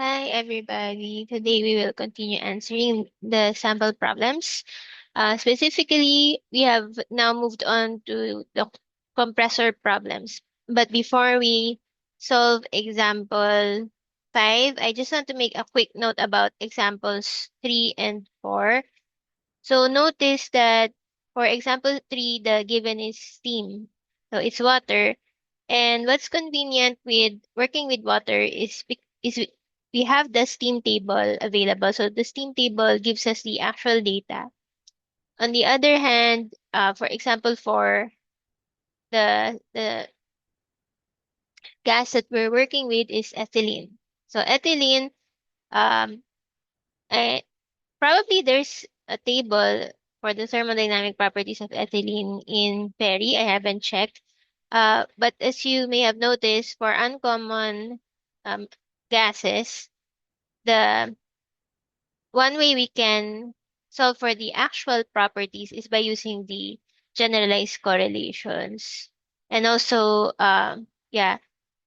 Hi, everybody. Today we will continue answering the sample problems. Specifically, we have now moved on to the compressor problems. But before we solve example 5, I just want to make a quick note about examples 3 and 4. So notice that for example 3, the given is steam. So it's water. And what's convenient with working with water is we have the steam table available. So the steam table gives us the actual data. On the other hand, for example, for the gas that we're working with is ethylene. So ethylene, um, I, probably there's a table for the thermodynamic properties of ethylene in Perry. I haven't checked. But as you may have noticed, for uncommon um, gases, the one way we can solve for the actual properties is by using the generalized correlations. And also, yeah,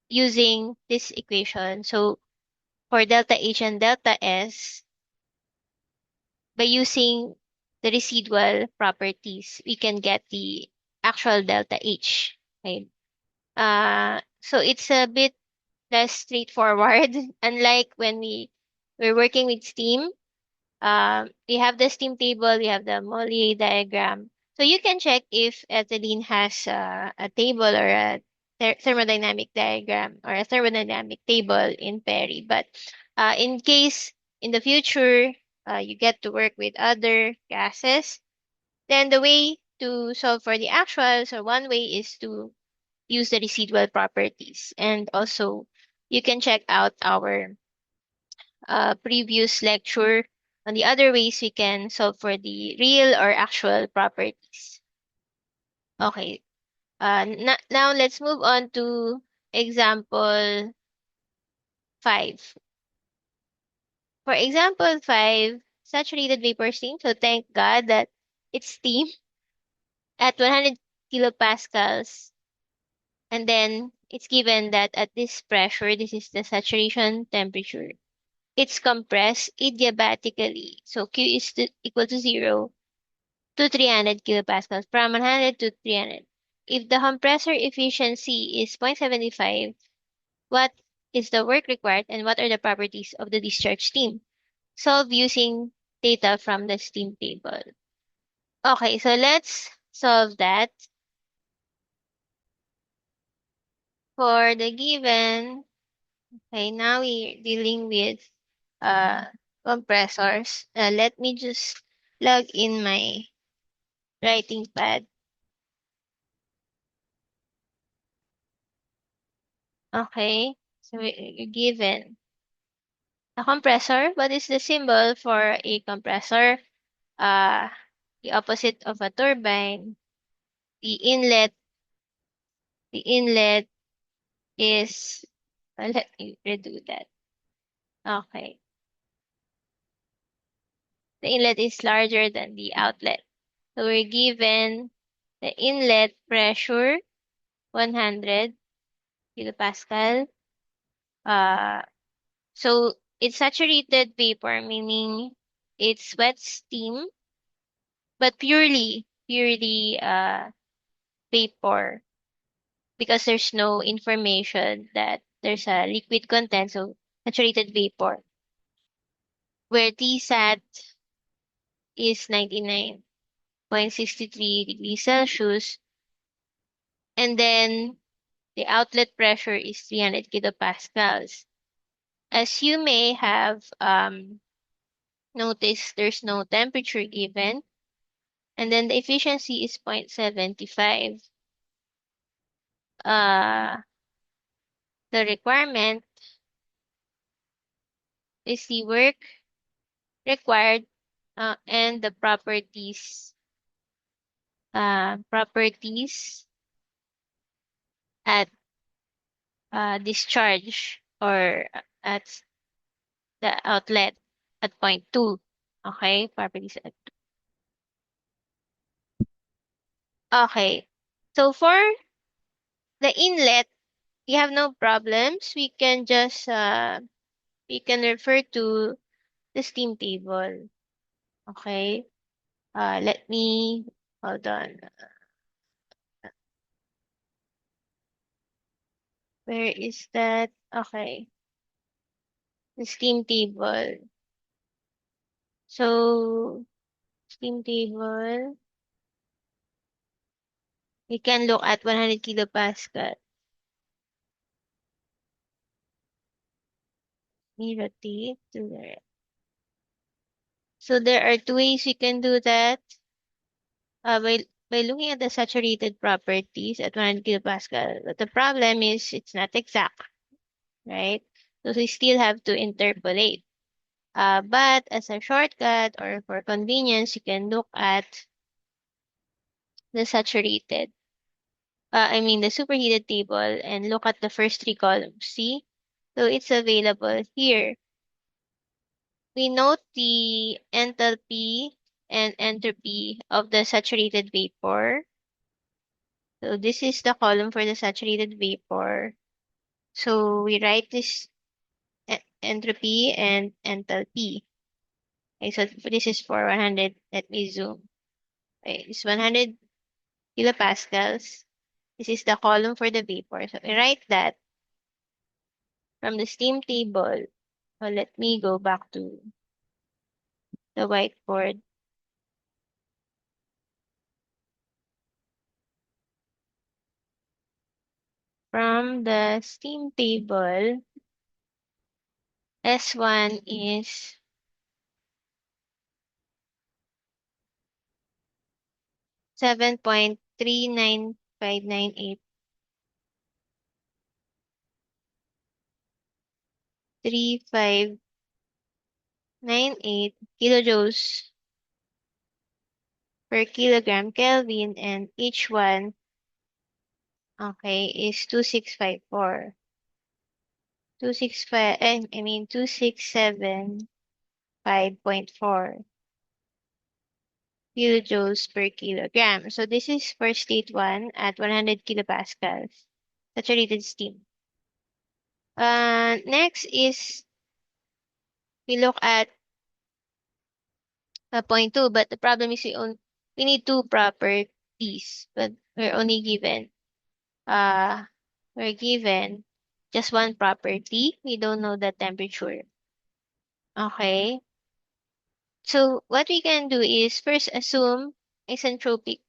using this equation. So for delta H and delta S, by using the residual properties, we can get the actual delta H. Okay. So it's a bit less straightforward. Unlike when we're working with steam, we have the steam table, we have the Mollier diagram. So you can check if ethylene has a table or a thermodynamic diagram or a thermodynamic table in Perry. But in case in the future you get to work with other gases, then the way to solve for the actuals or one way is to use the residual properties. And also you can check out our previous lecture on the other ways we can solve for the real or actual properties. Okay, now let's move on to example 5. For example 5, saturated vapor steam. So thank God that it's steam at 100 kilopascals. And then it's given that at this pressure, this is the saturation temperature. It's compressed adiabatically. So Q is equal to 0 to 300 kilopascals from 100 to 300. If the compressor efficiency is 0.75, what is the work required and what are the properties of the discharge steam? Solve using data from the steam table. Okay, so let's solve that. For the given, okay, now we're dealing with uh, compressors. Let me just plug in my writing pad. Okay, so we're given a compressor. What is the symbol for a compressor? Uh, the opposite of a turbine. The inlet, the inlet is, let me redo that. Okay. The inlet is larger than the outlet. So we're given the inlet pressure, 100 kilopascal. Uh, so it's saturated vapor, meaning it's wet steam, but purely vapor because there's no information that there's a liquid content, so saturated vapor, where Tsat is 99.63 degrees Celsius, and then the outlet pressure is 300 kilopascals. As you may have noticed, there's no temperature given, and then the efficiency is 0.75. Uh, the requirement is the work required and the properties at discharge or at the outlet at point 2. Okay, properties at okay. So for the inlet, we have no problems. We can just we can refer to the steam table. Okay. Let me hold on. Where is that? Okay. The steam table. So steam table, we can look at 100 kilopascal. We rotate to the right. So there are two ways we can do that. By looking at the saturated properties at 100 kilopascal. But the problem is it's not exact, right? So we still have to interpolate. But as a shortcut or for convenience, you can look at the saturated, the superheated table and look at the first three columns. See? So it's available here. We note the enthalpy and entropy of the saturated vapor. So this is the column for the saturated vapor. So we write this entropy and enthalpy. Okay, so this is for 100. Let me zoom. Okay, it's 100 kilopascals. This is the column for the vapor. So we write that from the steam table. So let me go back to the whiteboard. From the steam table, S1 is 7.395983598 kilojoules per kilogram Kelvin, and each one, okay, is 2654. 265, 2675.4 kilojoules per kilogram. So this is for state 1 at 100 kilopascals, saturated steam. Next is we look at point 2, but the problem is we need two properties, but uh we're given just one property. We don't know the temperature. Okay. So what we can do is first assume isentropic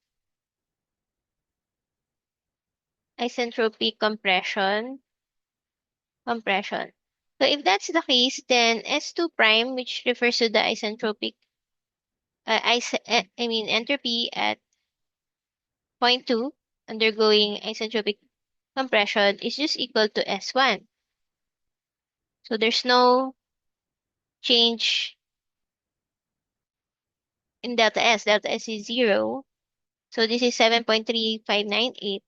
isentropic compression. So if that's the case, then S2 prime, which refers to the isentropic entropy at point 2 undergoing isentropic compression is just equal to S1. So there's no change in delta S. Delta S is 0. So this is 7.3598.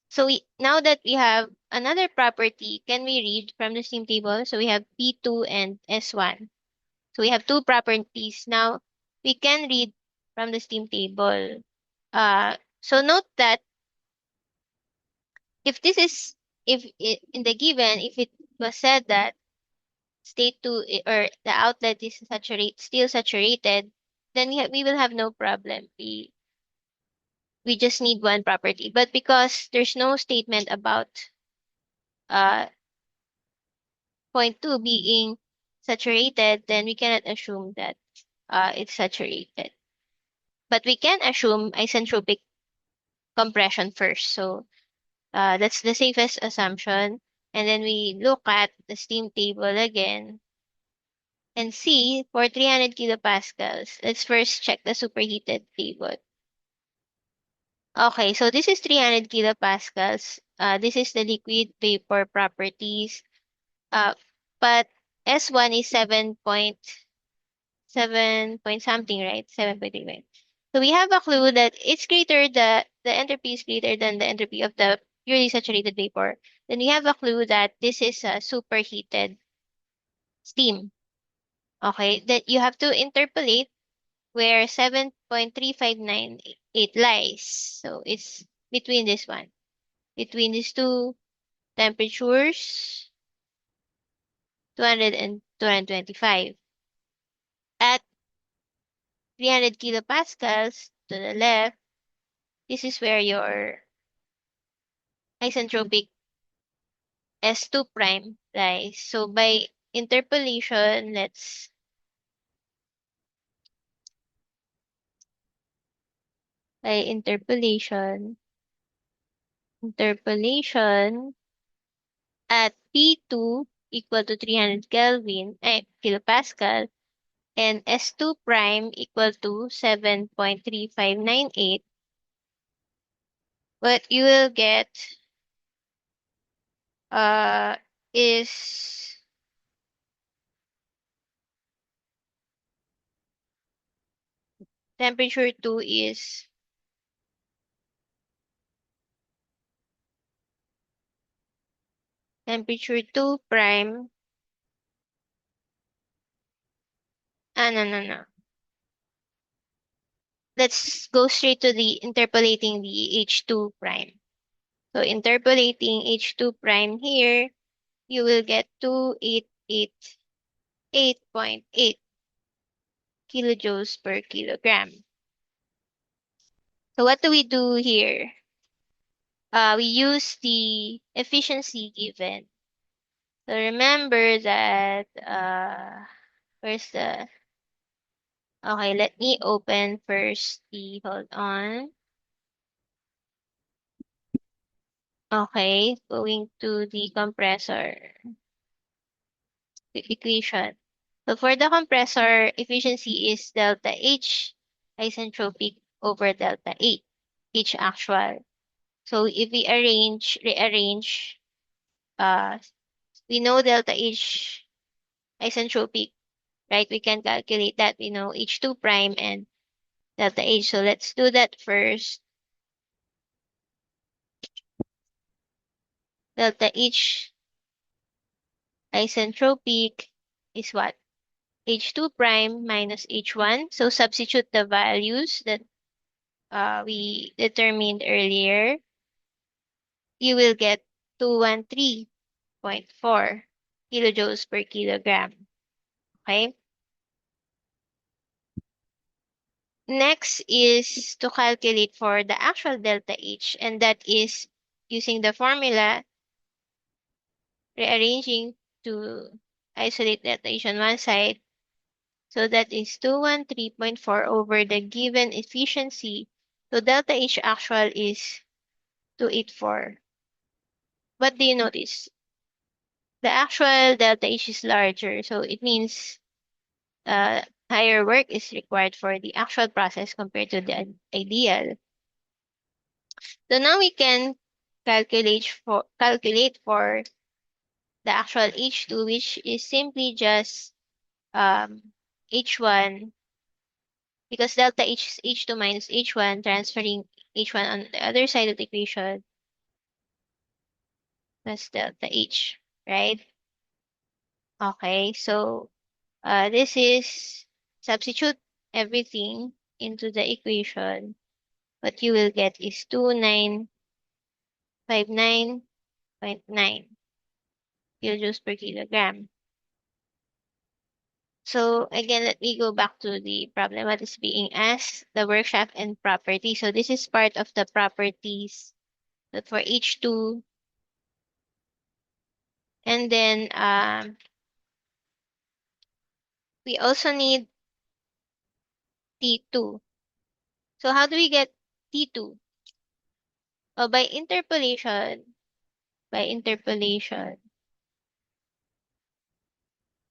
So now that we have another property, can we read from the steam table? So we have P2 and S1. So we have two properties. Now we can read from the steam table. So note that if this is in the given, if it was said that state 2 or the outlet is still saturated, then we will have no problem. We just need one property. But because there's no statement about uh point 2 being saturated, then we cannot assume that it's saturated. But we can assume isentropic compression first. So that's the safest assumption. And then we look at the steam table again and see for 300 kilopascals. Let's first check the superheated table. Okay, so this is 300 kilopascals. This is the liquid vapor properties. Uh, but S1 is 7 point something, right? 7.3. So we have a clue that it's greater, the entropy is greater than the entropy of the purely saturated vapor. Then we have a clue that this is a superheated steam. Okay, that you have to interpolate where 7.3598 lies. So it's between this one, between these two temperatures. 200 and 225. At 300 kilopascals to the left, this is where your isentropic S2 prime lies. So by interpolation, by interpolation at P2 equal to 300 Kelvin, kilopascal, and S2 prime equal to 7.3598, what you will get uh is temperature 2 is temperature 2 prime. No. Let's go straight to the interpolating the H2 prime. So interpolating H2 prime here, you will get 2888.8 kilojoules per kilogram. So what do we do here? We use the efficiency given. So remember that, where's the, okay, let me open first hold on. Okay, going to the compressor equation. So for the compressor, efficiency is delta H isentropic over delta H actual. So if we rearrange, uh, we know delta H isentropic, right? We can calculate that. We know H2 prime and delta H. So let's do that first. Delta H isentropic is what? H2 prime minus H1. So substitute the values that we determined earlier. You will get 213.4 kilojoules per kilogram. Okay? Next is to calculate for the actual delta H, and that is using the formula, rearranging to isolate delta H on one side. So that is 213.4 over the given efficiency. So delta H actual is 284. What do you notice? The actual delta H is larger, so it means higher work is required for the actual process compared to the ideal. So now we can calculate for the actual H2, which is simply just H1, because delta H is H2 minus H1, transferring H1 on the other side of the equation, plus delta H, right? Okay, so this is substitute everything into the equation. What you will get is 2959.9 kilojoules per kilogram. So again, let me go back to the problem. What is being asked? The work shaft and property. So this is part of the properties that for H2. And then we also need T2. So how do we get T2? Well, by interpolation,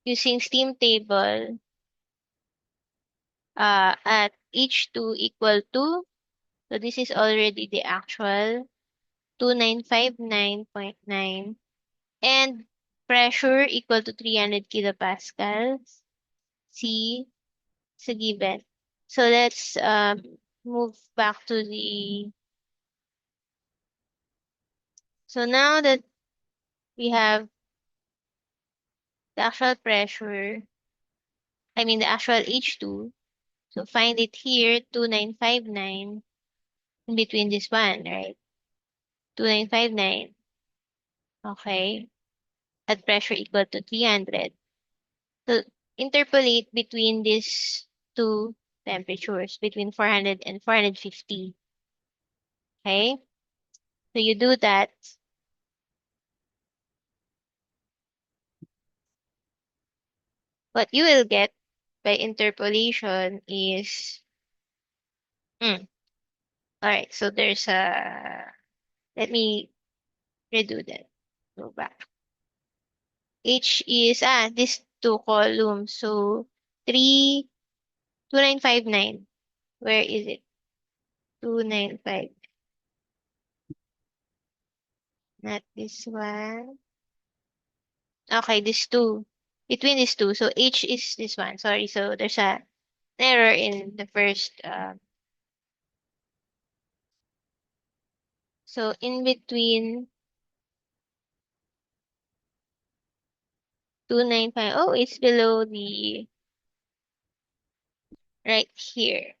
using steam table, at H2 equal to, so this is already the actual, 2959.9, and pressure equal to 300 kilopascals. C is a given. So let's move back to the, so now that we have the actual pressure, I mean the actual H2, so find it here, 2959, in between this one, right? 2959. Okay. at pressure equal to 300. So interpolate between these two temperatures, between 400 and 450. Okay? So you do that. What you will get by interpolation is, all right, so there's let me redo that. Go back. H is, this two columns. So 2959. Where is it? 295. Not this one. Okay, this two. Between these two. So H is this one. Sorry. So there's a error in the first. So in between 295. Oh, it's below the right here.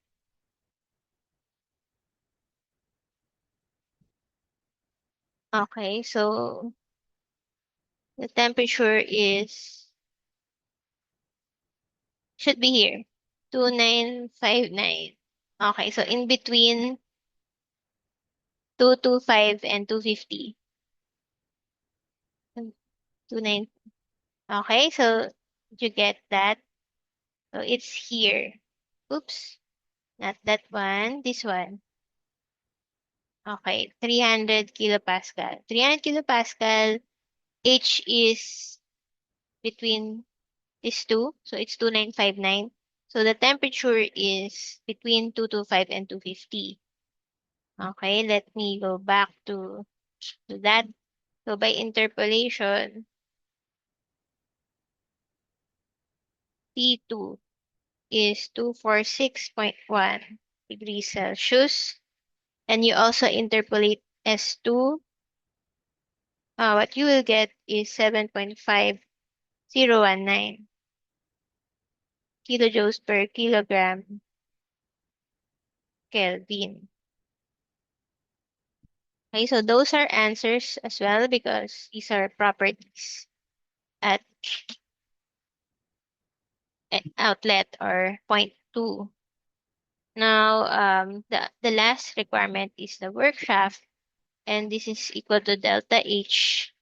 Okay, so the temperature is should be here. 2959. Okay, so in between 225 and 250. 29. Okay, so did you get that? So it's here. Oops, not that one, this one. Okay, 300 kilopascal. 300 kilopascal, H is between these two, so it's 2959. So the temperature is between 225 and 250. Okay, let me go back to that. So by interpolation, T2 is 246.1 degrees Celsius. And you also interpolate S2. What you will get is 7.5019 kilojoules per kilogram Kelvin. Okay, so those are answers as well because these are properties at outlet or point 2. Now, the last requirement is the work shaft, and this is equal to delta H.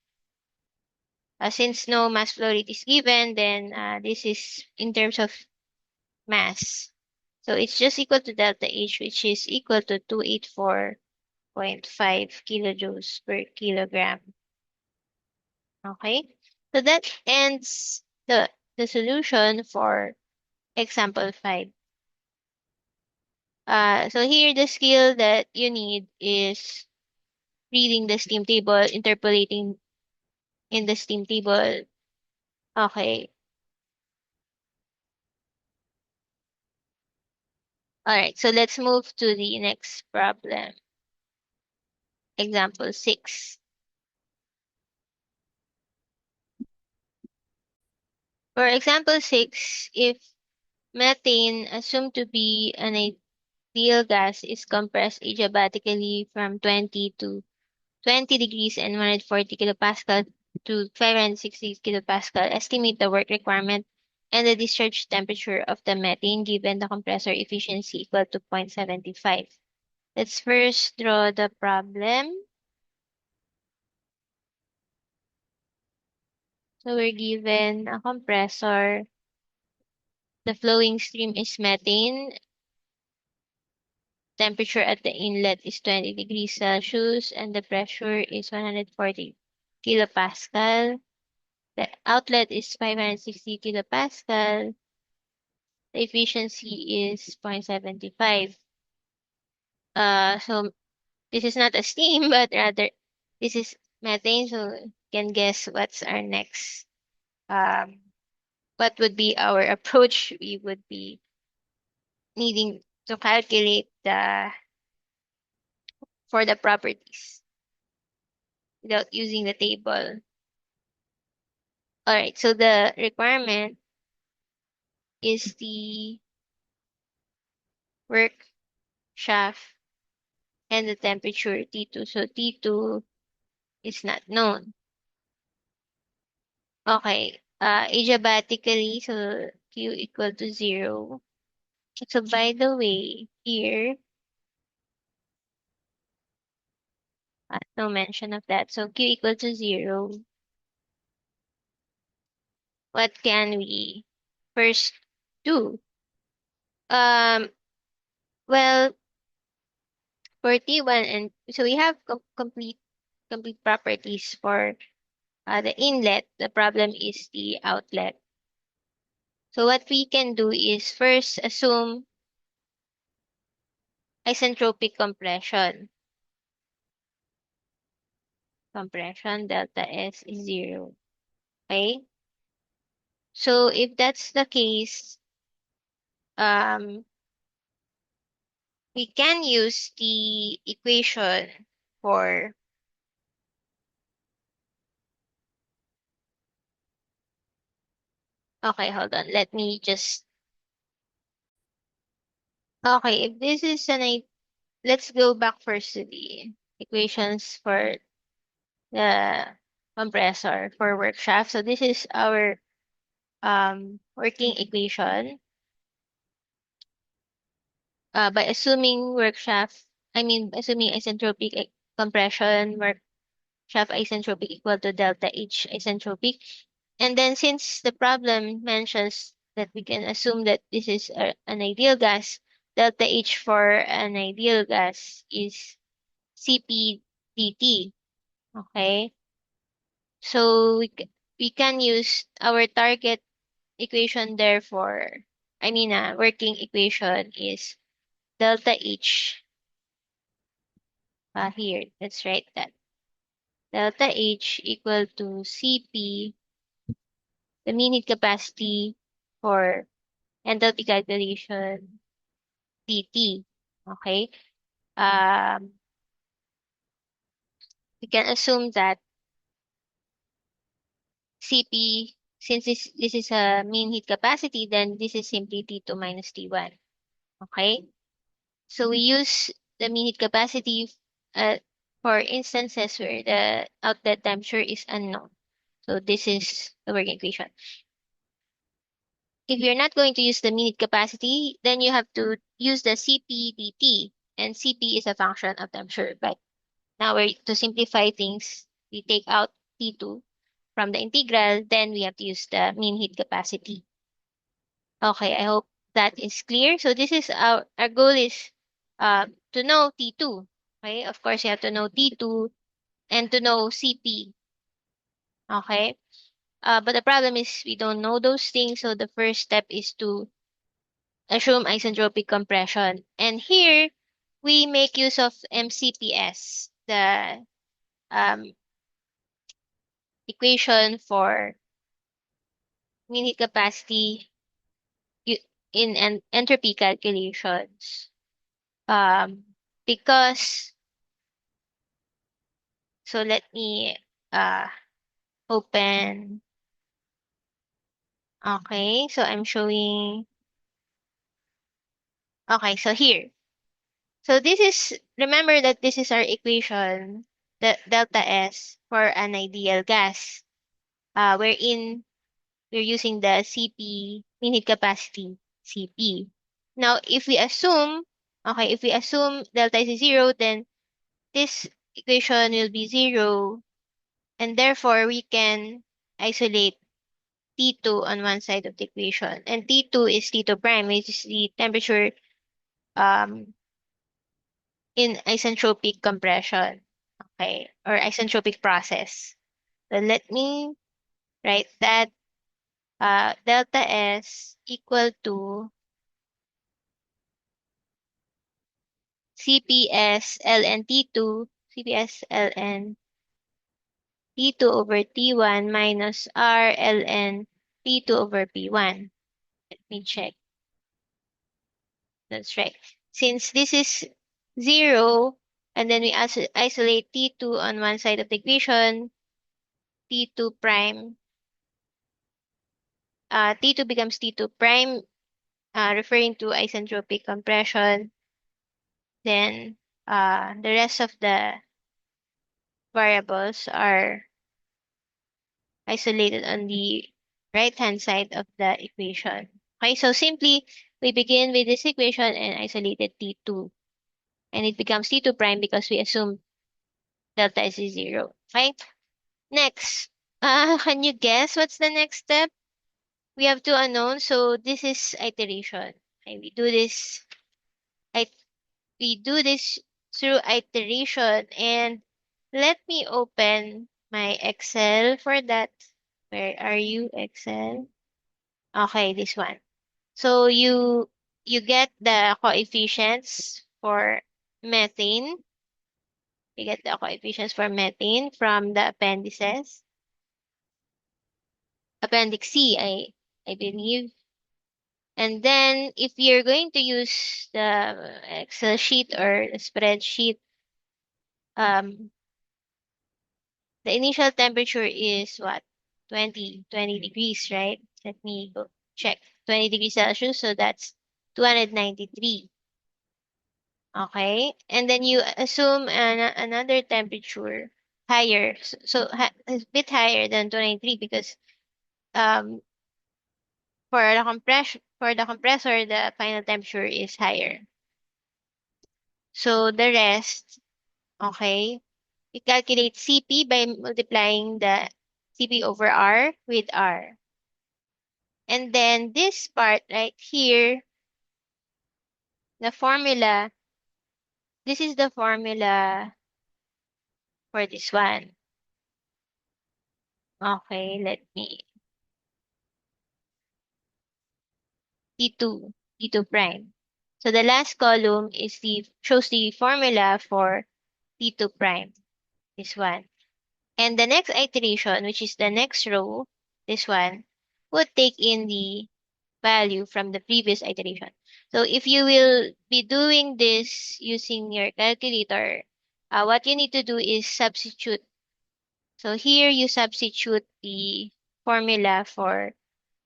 Since no mass flow rate is given, then this is in terms of mass. So it's just equal to delta H, which is equal to 284.5 kilojoules per kilogram. Okay? So that ends the solution for example 5. So here the skill that you need is reading the steam table, interpolating in the steam table. Okay. All right. So let's move to the next problem. Example 6. For example 6, if methane, assumed to be an ideal gas, is compressed adiabatically from 20 to 20 degrees and 140 kilopascal to 560 kilopascal. Estimate the work requirement and the discharge temperature of the methane given the compressor efficiency equal to 0.75. Let's first draw the problem. So we're given a compressor. The flowing stream is methane. Temperature at the inlet is 20 degrees Celsius and the pressure is 140 kilopascal. The outlet is 560 kilopascal. The efficiency is 0.75. So this is not a steam, but rather this is methane. So you can guess what's our next, um, what would be our approach? We would be needing to calculate the for the properties without using the table. All right, so the requirement is the work shaft and the temperature T2. So T2 is not known. Okay. Adiabatically, so Q equal to 0. So by the way, here, no mention of that. So Q equal to 0. What can we first do? Um, well, for T1 and so we have complete properties for the inlet. The problem is the outlet. So what we can do is first assume isentropic compression. Compression delta S is 0. Okay? So if that's the case, um, we can use the equation for, okay, hold on. Let me just, okay, if this is let's go back first to the equations for the compressor for work shaft. So this is our working equation. By assuming work shaft, assuming isentropic compression work shaft isentropic equal to delta H isentropic. And then since the problem mentions that we can assume that this is an ideal gas, delta H for an ideal gas is Cp dt. Okay? So we can use our target equation therefore, working equation is delta H, here, let's write that. Delta H equal to Cp, the mean heat capacity for enthalpy calculation, dt. Okay? Um, we can assume that Cp, since this is a mean heat capacity, then this is simply T2 minus T1. Okay? So we use the mean heat capacity uh, for instances where the outlet temperature is unknown. So this is the working equation. If you're not going to use the mean heat capacity, then you have to use the Cp dt, and Cp is a function of temperature. But now to simplify things, we take out T2 from the integral, then we have to use the mean heat capacity. Okay, I hope that is clear. So this is our goal is to know T2. Okay, of course you have to know T2 and to know Cp. Okay, but the problem is we don't know those things. So the first step is to assume isentropic compression. And here we make use of MCPS, the um, equation for mean heat capacity u- in entropy calculations. Um, because, so let me uh, open. Okay, so I'm showing. Okay, so here. So this is, remember that this is our equation, the delta S for an ideal gas, wherein we're using the Cp, mean heat capacity, Cp. Now, if we assume delta is 0, then this equation will be 0, and therefore we can isolate T2 on one side of the equation. And T2 is T2 prime, which is the temperature um, in isentropic compression, okay, or isentropic process. So let me write that delta S equal to CPS ln T2, CPS ln T2 over T1 minus R ln T2 over P1. Let me check. That's right. Since this is 0, and then we isolate T2 on one side of the equation, T2 prime, T2 becomes T2 prime, referring to isentropic compression. Then the rest of the variables are isolated on the right-hand side of the equation. Okay, so simply, we begin with this equation and isolated T2. And it becomes T2 prime because we assume delta is 0. Okay, next. Can you guess what's the next step? We have two unknowns, so this is iteration. Okay, I, we do this through iteration, and let me open my Excel for that. Where are you, Excel? Okay, this one. So you get the coefficients for methane. You get the coefficients for methane from the appendices. Appendix C, I believe. And then if you're going to use the Excel sheet or the spreadsheet, um, the initial temperature is what? 20 degrees, right? Let me go check. 20 degrees Celsius, so that's 293. Okay? And then you assume another temperature higher, a bit higher than 293 because um for the compressor the final temperature is higher. So the rest, okay, we calculate Cp by multiplying the Cp over R with R. And then this part right here, the formula, this is the formula for this one. Okay, let me, T2, T2 prime. So the last column shows the formula for T2 prime, this one. And the next iteration, which is the next row, this one, would take in the value from the previous iteration. So if you will be doing this using your calculator, what you need to do is substitute. So here you substitute the formula for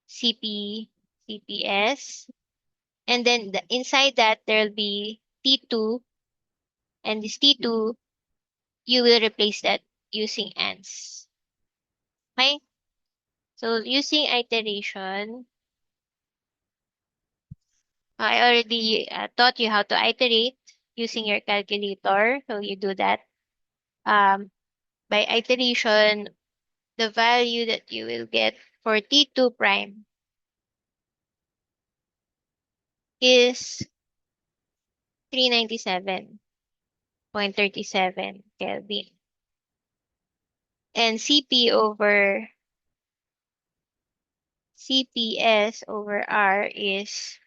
CP, CPS, and then inside that there'll be T2, and this T2, you will replace that using ANS. Okay? So using iteration, I already taught you how to iterate using your calculator. So you do that. Um, by iteration, the value that you will get for T2 prime is 397.37 Kelvin. And CPS over R is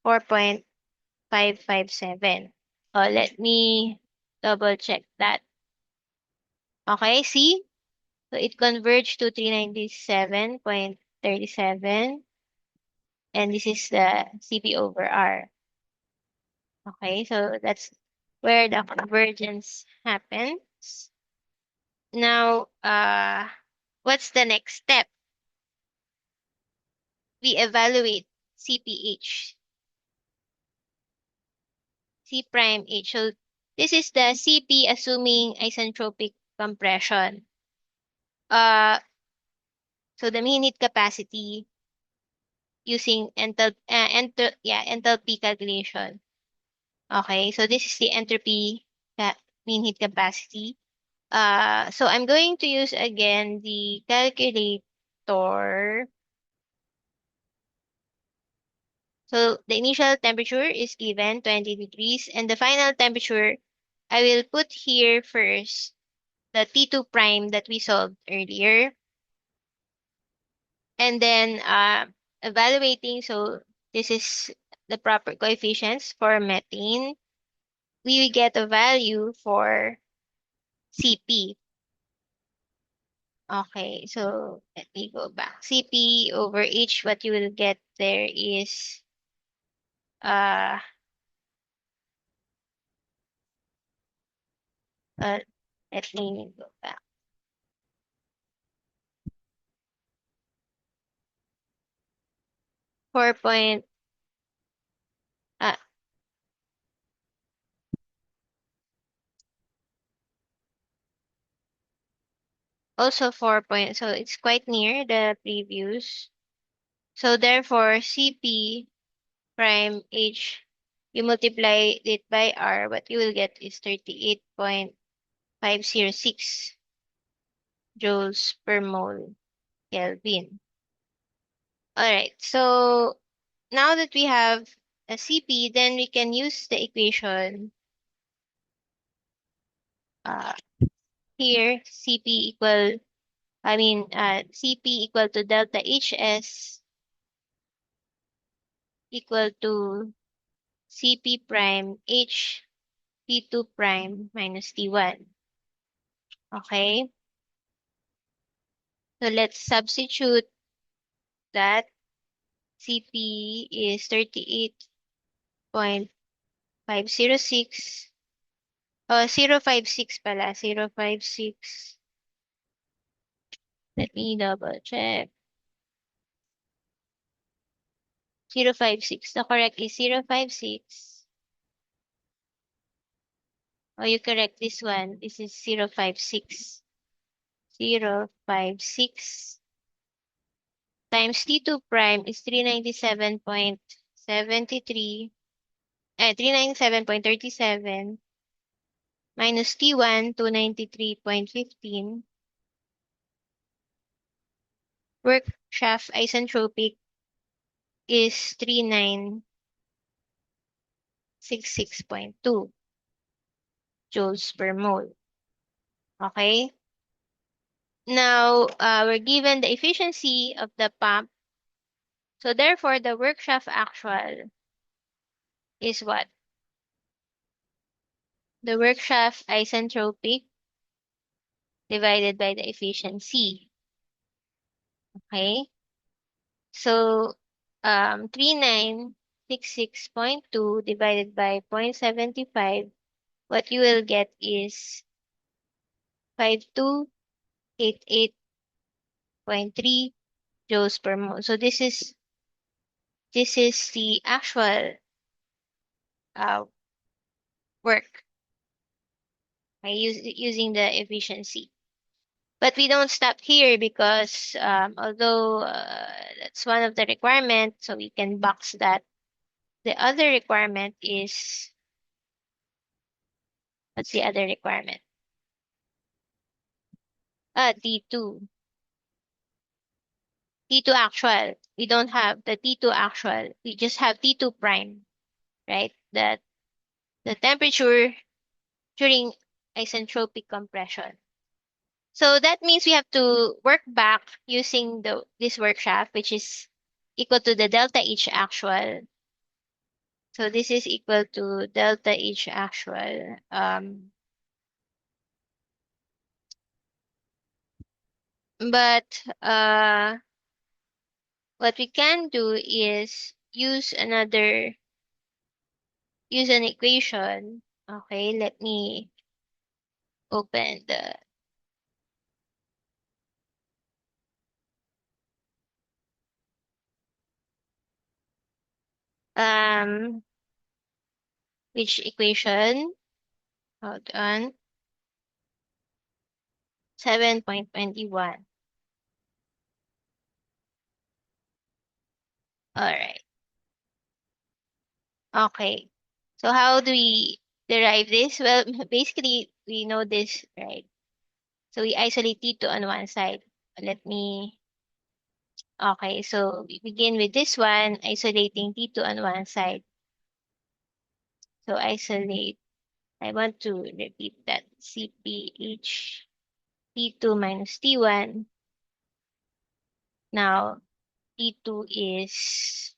4.557. Oh, let me double check that. Okay, see? So it converged to 397.37. And this is the CP over R. Okay, so that's where the convergence happens. Now, what's the next step? We evaluate CPH, C prime H. So this is the CP assuming isentropic compression. Uh, so the mean heat capacity using enthalpy calculation. Okay, so this is the entropy mean heat capacity. So I'm going to use again the calculator. So the initial temperature is given 20 degrees and the final temperature, I will put here first the T2 prime that we solved earlier. And then evaluating, so this is the proper coefficients for methane. We will get a value for CP. Okay, so let me go back. CP over H, what you will get there is uh, uh let me go back. 4 point uh, Also 4 point, so it's quite near the previous. So therefore, CP prime H, you multiply it by R, what you will get is 38.506 joules per mole Kelvin. Alright, so now that we have a CP, then we can use the equation uh, here, CP equal to delta HS equal to CP prime H T2 prime minus T1. Okay? So let's substitute that. CP is 38.506. 0.56 pala. 0.56. Let me double check. 0.56. The correct is 0.56. Oh, you correct this one. This is 0.56. 0.56 times T2 prime is 397.73, 397.37 minus T1, 293.15. Work shaft isentropic is 3966.2 joules per mole. Okay? Now, we're given the efficiency of the pump. So therefore, the work shaft actual is what? The work shaft isentropic divided by the efficiency. Okay? So, 3966.2 divided by 0.75, what you will get is 5288.3 joules per mole. So this is the actual uh, work by using the efficiency. But we don't stop here because although that's one of the requirements, so we can box that. The other requirement is, what's the other requirement? T2. T2 actual. We don't have the T2 actual. We just have T2 prime, right? The temperature during isentropic compression. So that means we have to work back using this work shaft, which is equal to the delta H actual. So this is equal to delta H actual. But what we can do is use an equation. Okay, let me open the um which equation? Hold on. 7.21. All right. Okay. So how do we derive this? Well, basically we know this, right? So we isolate T2 on one side. Let me Okay, so we begin with this one, isolating T2 on one side. So isolate, I want to repeat that. CPH T2 minus T1. Now, T2 is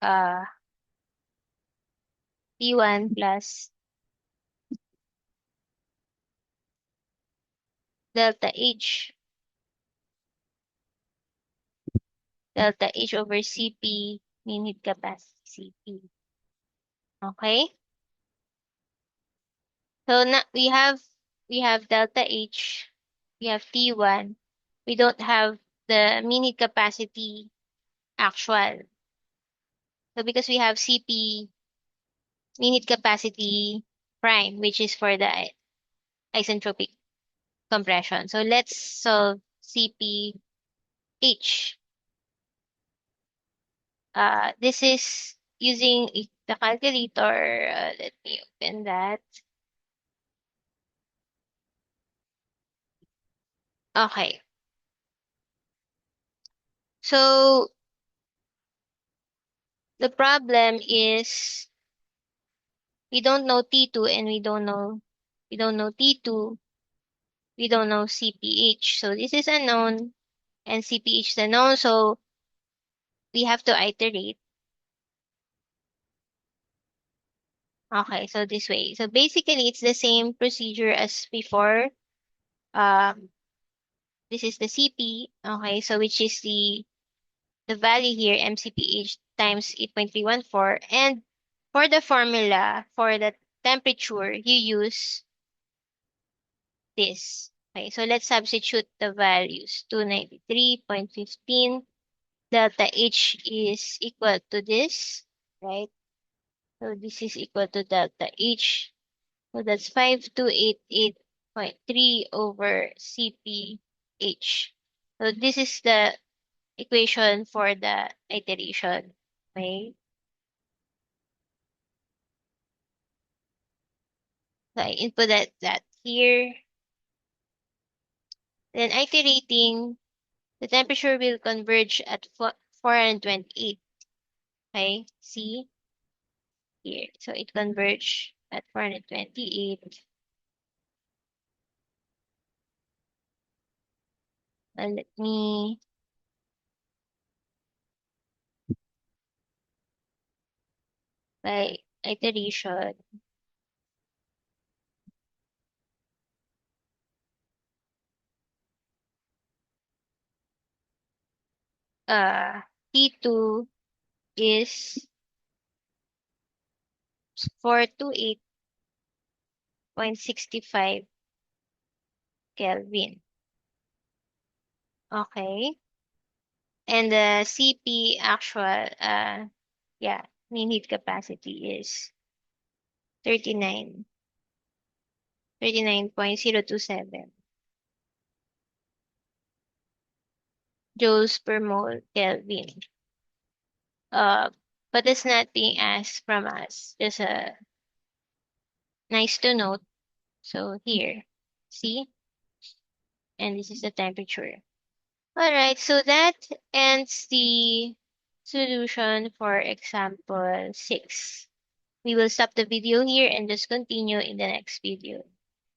uh T1 plus delta H. Delta H over CP, mean heat capacity CP. Okay? So now we have delta H, we have T1. We don't have the mean heat capacity actual. So because we have CP, mean heat capacity prime, which is for the isentropic compression. So let's solve CPH. This is using the calculator. Let me open that. Okay. So the problem is we don't know T2 and we don't know T2, we don't know CPH. So this is unknown and CPH is unknown, so we have to iterate. Okay, so this way. So basically it's the same procedure as before. Um, this is the CP, okay, so which is the value here, MCPH times 8.314. And for the formula, for the temperature, you use this. Okay, so let's substitute the values. 293.15. Delta H is equal to this, right? So this is equal to delta H. So that's 5288.3 over CPH. So this is the equation for the iteration. Okay? So I input that here. Then iterating, the temperature will converge at 428. Okay? See here. So it converge at 428. And let me by iteration. Uh, T2 is 428.65 Kelvin. Okay. And the CP actual, yeah, mean heat capacity is 39.027 joules per mole Kelvin. Uh, but it's not being asked from us. Just nice to note. So here, see, and this is the temperature. All right, so that ends the solution for example 6. We will stop the video here and just continue in the next video.